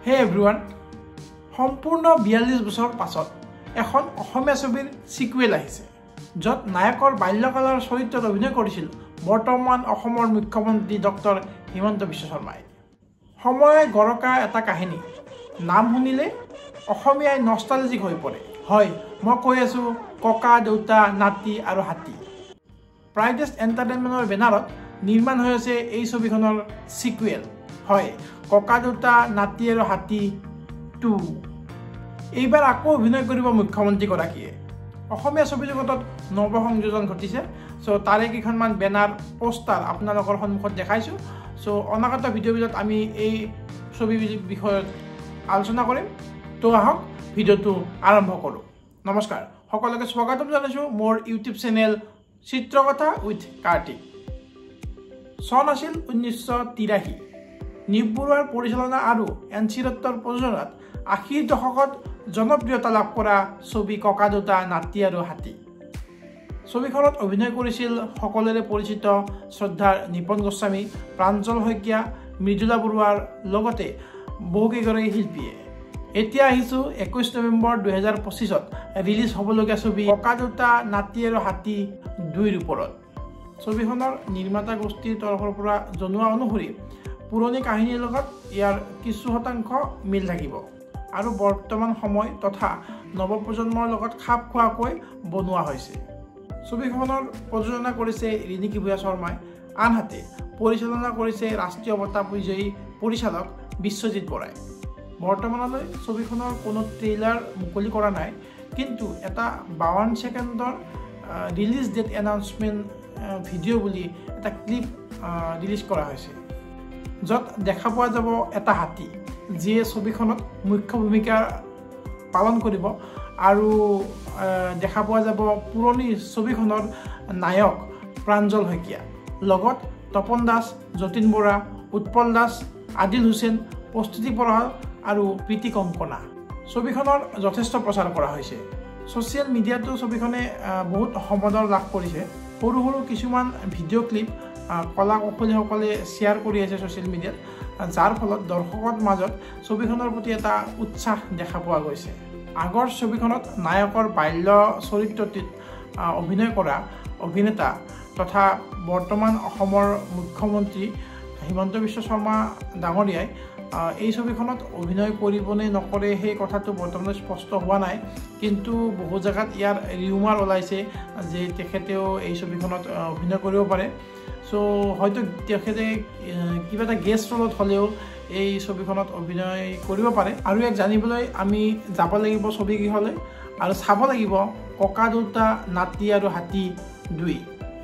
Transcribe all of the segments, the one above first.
হে এভৰিৱান, সম্পূৰ্ণ 42 বছৰ পাছত এখন অসমীয়া ছবিৰ সিকুৱেল আহিছে, য'ত নায়কৰ বাল্যকালৰ চৰিত্ৰত অভিনয় কৰিছিল বৰ্তমান অসমৰ মুখ্যমন্ত্ৰী ডক্টৰ হিমন্ত বিশ্ব শৰ্মাই। সময়ে গৰকা এটা কাহিনী, নাম শুনিলে অসমীয়াই নষ্টালজিক হৈ পৰে। হয়, মই কৈ আছোঁ ককা দেউতা নাতি আৰু হাতী। প্ৰাইডেষ্ট এণ্টাৰটেইনমেণ্টৰ বেনাৰত নিৰ্মাণ হৈ আছে এই ছবিখনৰ সিকুৱেল। হয়, ককা দেউতা নাতি আৰু হাতী 2। এইবাৰ আকৌ অভিনয় কৰিব মুখ্যমন্ত্ৰীগৰাকীয়ে। অসমীয়া ছবি জগতত নৱসংযোজন ঘটিছে। চ' তাৰে কেইখনমান বেনাৰ পোষ্টাৰ আপোনালোকৰ সন্মুখত দেখাইছোঁ। চ' অনাগত ভিডিঅ'বিলাক আমি এই ছবিৰ বিষয়ত আলোচনা কৰিম। তো আহক ভিডিঅ'টো আৰম্ভ কৰোঁ। নমস্কাৰ, সকলোকে স্বাগতম জনাইছোঁ মোৰ ইউটিউব চেনেল চিত্ৰকথা উইথ কাৰ্তিক। চন আছিল 1983। নিপ বৰুৱাৰ পৰিচালনা আৰু এন.চি. দত্তৰ প্ৰযোজনাত 80ৰ দশকত জনপ্ৰিয়তা লাভ কৰা ছবি ককা দেউতা নাতি আৰু হাতী। ছবিখনত অভিনয় কৰিছিল সকলোৰে পৰিচিত শ্ৰদ্ধাৰ নিপন গোস্বামী, প্ৰাঞ্জল শইকীয়া, মৃদুলা বৰুৱাৰ লগতে বহুকেইগৰাকী শিল্পীয়ে। এতিয়া আহিছোঁ 21 নৱেম্বৰ 2025ত ৰিলিজ হ'বলগীয়া ছবি ককা দেউতা নাতি আৰু হাতী 2ৰ ওপৰত। ছবিখনৰ নিৰ্মাতা গোষ্ঠীৰ তৰফৰ পৰা জনোৱা অনুসৰি পুৰণি কাহিনীৰ লগত ইয়াৰ কিছু শতাংশ মিল থাকিব আৰু বৰ্তমান সময় তথা নৱপ্ৰজন্মৰ লগত খাপ খোৱাকৈ বনোৱা হৈছে। ছবিখনৰ প্ৰযোজনা কৰিছে ৰিণিকী ভূঞা শৰ্মাই, আনহাতে পৰিচালনা কৰিছে ৰাষ্ট্ৰীয় বঁটা বিজয়ী পৰিচালক বিশ্বজিৎ বৰাই। বৰ্তমানলৈ ছবিখনৰ কোনো ট্ৰেইলাৰ মুকলি কৰা নাই, কিন্তু এটা 52 ছেকেণ্ডৰ ৰিলিজ ডেট এনাউন্সমেণ্ট ভিডিঅ' বুলি এটা ক্লিপ ৰিলিজ কৰা হৈছে, য'ত দেখা পোৱা যাব এটা হাতী যিয়ে ছবিখনত মুখ্য ভূমিকা পালন কৰিব আৰু দেখা পোৱা যাব পুৰণি ছবিখনৰ নায়ক প্ৰাঞ্জল শইকীয়া, লগত তপন দাস, যতীন বৰা, উৎপল দাস, আদিল হুছেইন, প্ৰস্তুতি পৰহাৰ আৰু প্ৰীতি কংকনা। ছবিখনৰ যথেষ্ট প্ৰচাৰ কৰা হৈছে। ছ'চিয়েল মিডিয়াতো ছবিখনে বহুত সমাদৰ লাভ কৰিছে। সৰু সৰু কিছুমান ভিডিঅ' ক্লিপ কলা কৌশলীসকলে শ্বেয়াৰ কৰি আছে ছ'চিয়েল মিডিয়াত, যাৰ ফলত দৰ্শকৰ মাজত ছবিখনৰ প্ৰতি এটা উৎসাহ দেখা পোৱা গৈছে। আগৰ ছবিখনত নায়কৰ বাল্য চৰিত্ৰটিত অভিনয় কৰা অভিনেতা তথা বৰ্তমান অসমৰ মুখ্যমন্ত্ৰী হিমন্ত বিশ্ব শৰ্মা ডাঙৰীয়াই এই ছবিখনত অভিনয় কৰিবনে নকৰে সেই কথাটো বৰ্তমানে স্পষ্ট হোৱা নাই, কিন্তু বহু জেগাত ইয়াৰ ৰিউমাৰ ওলাইছে যে তেখেতেও এই ছবিখনত অভিনয় কৰিব পাৰে। চ' হয়তো তেখেতে কিবা এটা গেষ্ট ৰোলত হ'লেও এই ছবিখনত অভিনয় কৰিব পাৰে। আৰু ইয়াক জানিবলৈ আমি যাব লাগিব ছবিগৃহলৈ আৰু চাব লাগিব ককা দেউতা নাতি আৰু হাতী 2।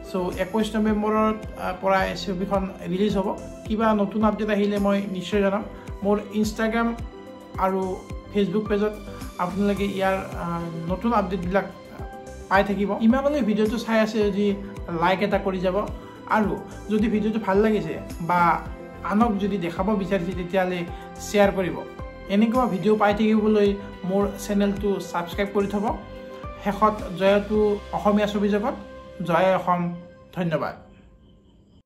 চ' 21 নৱেম্বৰৰ পৰা এই ছবিখন ৰিলিজ হ'ব। কিবা নতুন আপডেট আহিলে মই নিশ্চয় জনাম। মোৰ ইনষ্টাগ্ৰাম আৰু ফেচবুক পেজত আপোনালোকে ইয়াৰ নতুন আপডেটবিলাক পাই থাকিব। ইমানলৈ ভিডিঅ'টো চাই আছে যদি লাইক এটা কৰি যাব, আৰু যদি ভিডিঅ'টো ভাল লাগিছে বা আনক যদি দেখাব বিচাৰিছে তেতিয়াহ'লে শ্বেয়াৰ কৰিব। এনেকুৱা ভিডিঅ' পাই থাকিবলৈ মোৰ চেনেলটো ছাবস্ক্ৰাইব কৰি থ'ব। শেষত জয়টো অসমীয়া ছবি জগত, জয় অসম। ধন্যবাদ।